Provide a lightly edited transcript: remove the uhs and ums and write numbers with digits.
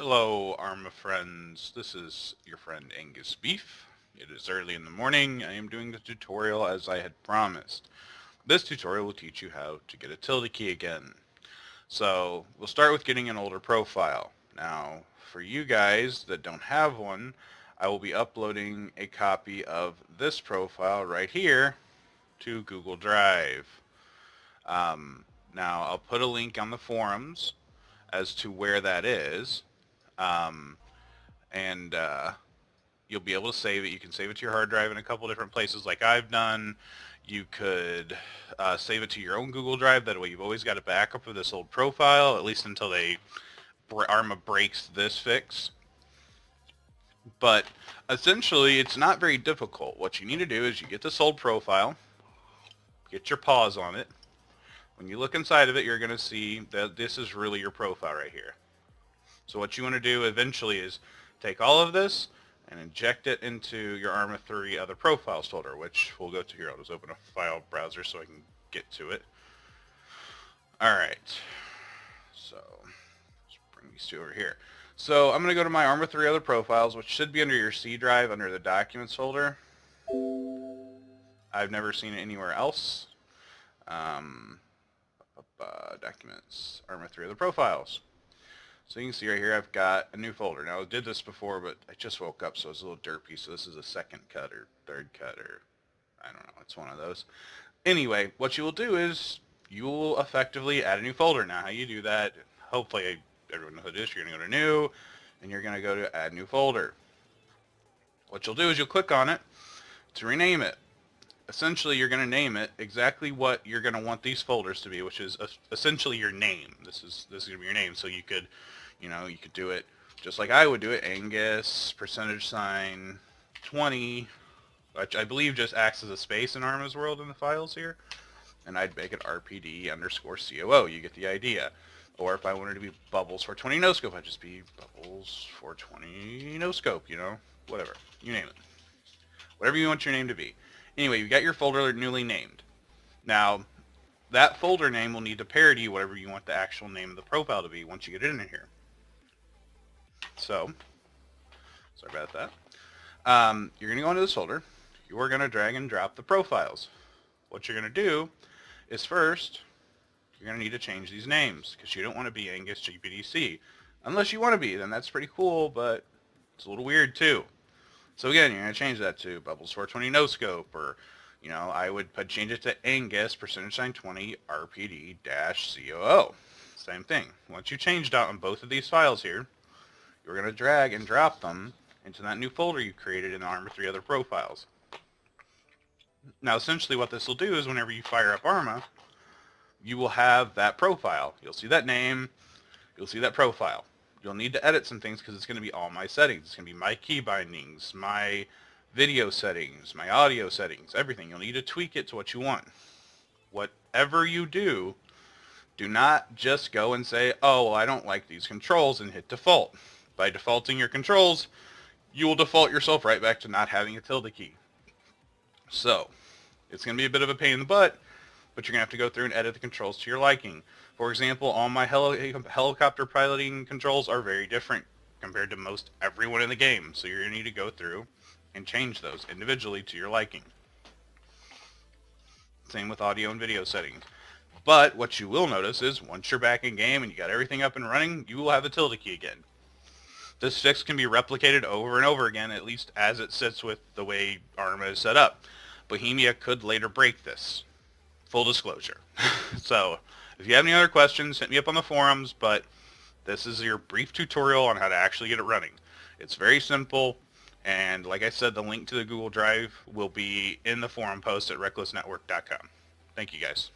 Hello, Arma friends. This is your friend Angus Beef. It is early in the morning. I am doing the tutorial as I had promised. This tutorial will teach you how to get a tilde key again. So we'll start with getting an older profile. Now, for you guys that don't have one, I will be uploading a copy of this profile right here to Google Drive. Now, I'll put a link on the forums as to where that is. Um, and you'll be able to save it. You can save it to your hard drive in a couple different places like I've done. You could save it to your own Google Drive. That way you've always got a backup of this old profile, at least until Arma breaks this fix. But essentially, it's not very difficult. What you need to do is you get this old profile, get your paws on it. When you look inside of it, you're going to see that this is really your profile right here. So what you want to do eventually is take all of this and inject it into your Arma 3 other profiles folder, which we'll go to here. I'll just open a file browser so I can get to it. Alright, so let's bring these two over here. So I'm going to go to my Arma 3 other profiles, which should be under your C drive under the documents folder. I've never seen it anywhere else. Documents, Arma 3 other profiles. So you can see right here I've got a new folder. Now I did this before, but I just woke up, so it's a little derpy. So this is a second cut or third cut or I don't know. It's one of those. Anyway, what you will do is you will effectively add a new folder. Now how you do that, hopefully everyone knows what it is. You're going to go to new, and you're going to go to add new folder. What you'll do is you'll click on it to rename it. Essentially, you're going to name it exactly what you're going to want these folders to be, which is essentially your name. This is going to be your name. So you could do it just like I would do it, Angus %20, which I believe just acts as a space in Arma's world in the files here. And I'd make it RPD_COO. You get the idea. Or if I wanted to be Bubbles420 no scope, I'd just be Bubbles420 no scope, whatever. You name it. Whatever you want your name to be. Anyway, you got your folder newly named. Now, that folder name will need to parody whatever you want the actual name of the profile to be once you get it in here. So, sorry about that. You're going to go into this folder. You are going to drag and drop the profiles. What you're going to do is first, you're going to need to change these names because you don't want to be Angus GPDC. Unless you want to be, then that's pretty cool, but it's a little weird too. So again, you're going to change that to Bubbles420 no scope, or I would change it to Angus %20 RPD-COO. Same thing. Once you changed out on both of these files here, you're going to drag and drop them into that new folder you created in the Arma 3 other profiles. Now essentially what this will do is whenever you fire up Arma, you will have that profile. You'll see that name, you'll see that profile. You'll need to edit some things because it's going to be all my settings. It's going to be my key bindings, my video settings, my audio settings, everything. You'll need to tweak it to what you want. Whatever you do, do not just go and say, oh, well, I don't like these controls and hit default. By defaulting your controls, you will default yourself right back to not having a tilde key. So, it's going to be a bit of a pain in the butt, but you're going to have to go through and edit the controls to your liking. For example, all my helicopter piloting controls are very different compared to most everyone in the game. So you're going to need to go through and change those individually to your liking. Same with audio and video settings. But what you will notice is once you're back in game and you got everything up and running, you will have the tilde key again. This fix can be replicated over and over again, at least as it sits with the way Arma is set up. Bohemia could later break this. Full disclosure. So, if you have any other questions, hit me up on the forums, but this is your brief tutorial on how to actually get it running. It's very simple, and like I said, the link to the Google Drive will be in the forum post at recklessnetwork.com. Thank you guys.